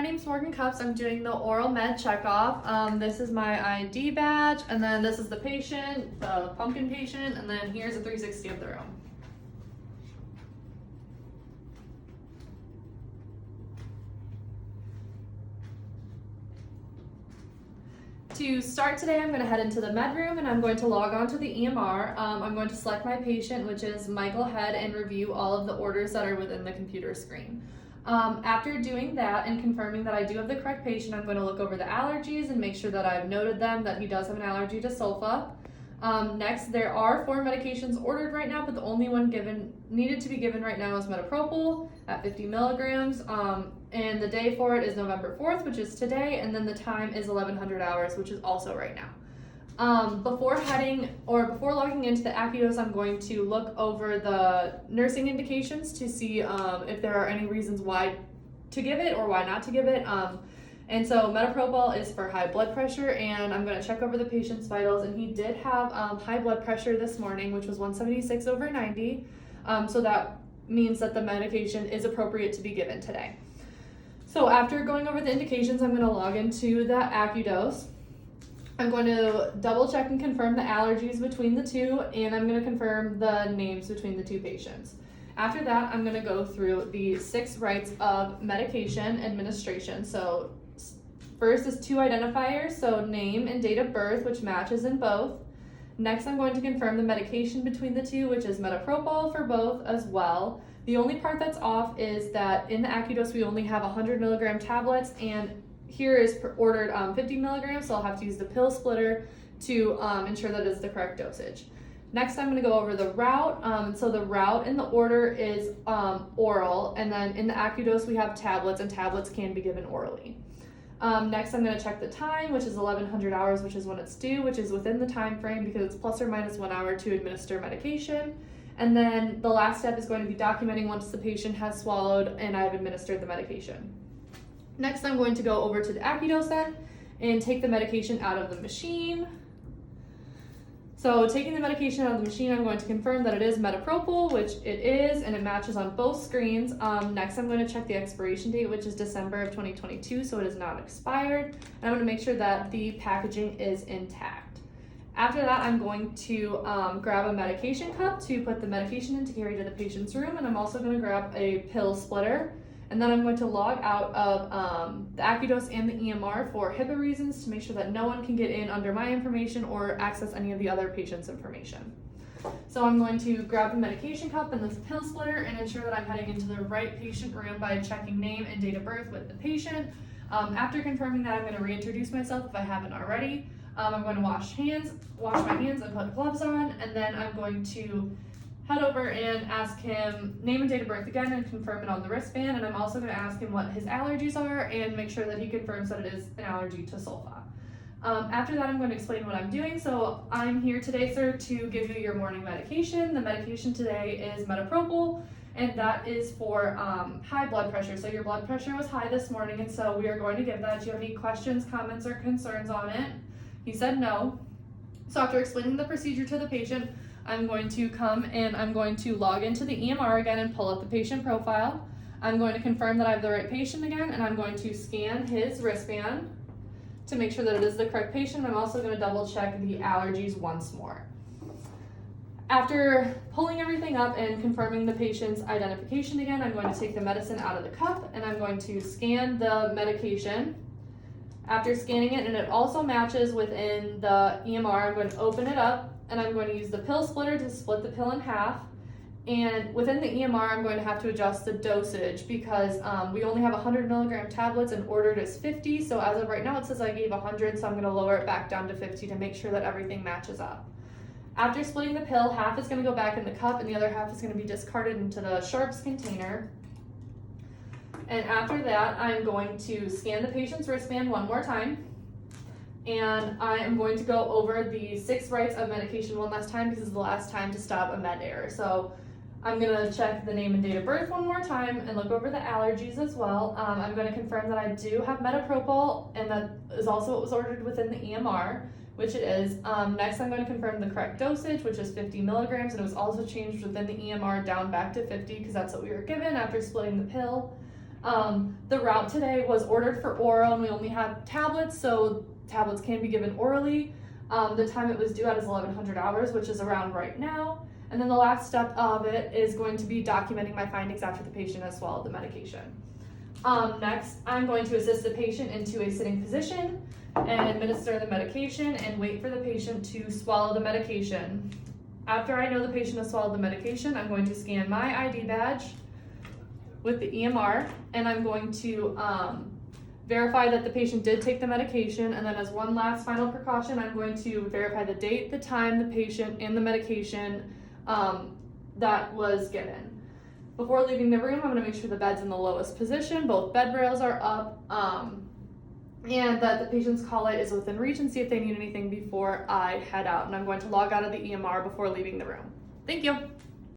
my name's Morgan Cups. I'm doing the oral med checkoff. This is my ID badge, and then this is the patient, the pumpkin patient, and then here's a 360 of the room. To start today, I'm going to head into the med room and I'm going to log on to the EMR. I'm going to select my patient, which is Michael Head, and review all of the orders that are within the computer screen. After doing that and confirming that I do have the correct patient, I'm going to look over the allergies and make sure that I've noted them, that he does have an allergy to sulfa. Next, there are 4 medications ordered right now, but the only one needed to be given right now is Metapropyl at 50 milligrams. And the day for it is November 4th, which is today, and then the time is 1100 hours, which is also right now. Before logging into the AccuDose, I'm going to look over the nursing indications to see if there are any reasons why to give it or why not to give it. And so Metapropyl is for high blood pressure, and I'm going to check over the patient's vitals, and he did have high blood pressure this morning, which was 176/90. So that means that the medication is appropriate to be given today. So after going over the indications, I'm going to log into the AccuDose. I'm going to double check and confirm the allergies between the two, and I'm going to confirm the names between the two patients. After that, I'm going to go through the 6 rights of medication administration. So first is 2 identifiers, so name and date of birth, which matches in both. Next, I'm going to confirm the medication between the two, which is Metapropyl for both as well. The only part that's off is that in the AccuDose, we only have 100 milligram tablets, and here is ordered 50 milligrams, so I'll have to use the pill splitter to ensure that it's the correct dosage. Next, I'm going to go over the route. So the route in the order is oral, and then in the AccuDose, we have tablets, and tablets can be given orally. Next, I'm going to check the time, which is 1100 hours, which is when it's due, which is within the time frame because it's plus or minus 1 hour to administer medication. And then the last step is going to be documenting once the patient has swallowed and I've administered the medication. Next, I'm going to go over to the AccuDose then and take the medication out of the machine. So taking the medication out of the machine, I'm going to confirm that it is Metapropyl, which it is, and it matches on both screens. Next, I'm going to check the expiration date, which is December of 2022, so it is not expired. And I'm going to make sure that the packaging is intact. After that, I'm going to grab a medication cup to put the medication in to carry to the patient's room, and I'm also going to grab a pill splitter. And then I'm going to log out of the AccuDose and the EMR for HIPAA reasons to make sure that no one can get in under my information or access any of the other patient's information. So I'm going to grab the medication cup and the pill splitter and ensure that I'm heading into the right patient room by checking name and date of birth with the patient. After confirming that, I'm going to reintroduce myself if I haven't already. I'm going to wash my hands and put gloves on, and then I'm going to head over and ask him name and date of birth again and confirm it on the wristband, and I'm also going to ask him what his allergies are and make sure that he confirms that it is an allergy to sulfa. After that, I'm going to explain what I'm doing. So I'm here today, sir, to give you your morning medication. The medication today is Metapropyl, and that is for high blood pressure. So your blood pressure was high this morning, and so we are going to give that. Do you have any questions, comments, or concerns on it? He said no. So after explaining the procedure to the patient, I'm going to come and I'm going to log into the EMR again and pull up the patient profile. I'm going to confirm that I have the right patient again, and I'm going to scan his wristband to make sure that it is the correct patient. I'm also going to double check the allergies once more. After pulling everything up and confirming the patient's identification again, I'm going to take the medicine out of the cup and I'm going to scan the medication. After scanning it and it also matches within the EMR, I'm going to open it up and I'm going to use the pill splitter to split the pill in half. And within the EMR, I'm going to have to adjust the dosage because we only have 100 milligram tablets and ordered as 50. So as of right now, it says I gave 100, so I'm going to lower it back down to 50 to make sure that everything matches up. After splitting the pill, half is going to go back in the cup and the other half is going to be discarded into the Sharps container. And after that, I'm going to scan the patient's wristband one more time. And I am going to go over the 6 rights of medication one last time because it's the last time to stop a med error. So I'm going to check the name and date of birth one more time and look over the allergies as well. I'm going to confirm that I do have Metapropyl, and that is also what was ordered within the EMR, which it is. Next, I'm going to confirm the correct dosage, which is 50 milligrams, and it was also changed within the EMR down back to 50 because that's what we were given after splitting the pill. The route today was ordered for oral, and we only had tablets, so tablets can be given orally. The time it was due at is 1100 hours, which is around right now. And then the last step of it is going to be documenting my findings after the patient has swallowed the medication. Next, I'm going to assist the patient into a sitting position and administer the medication and wait for the patient to swallow the medication. After I know the patient has swallowed the medication, I'm going to scan my ID badge with the EMR, and I'm going to verify that the patient did take the medication, and then as one last final precaution, I'm going to verify the date, the time, the patient, and the medication that was given. Before leaving the room, I'm going to make sure the bed's in the lowest position, both bed rails are up, and that the patient's call light is within reach, and see if they need anything before I head out. And I'm going to log out of the EMR before leaving the room. Thank you.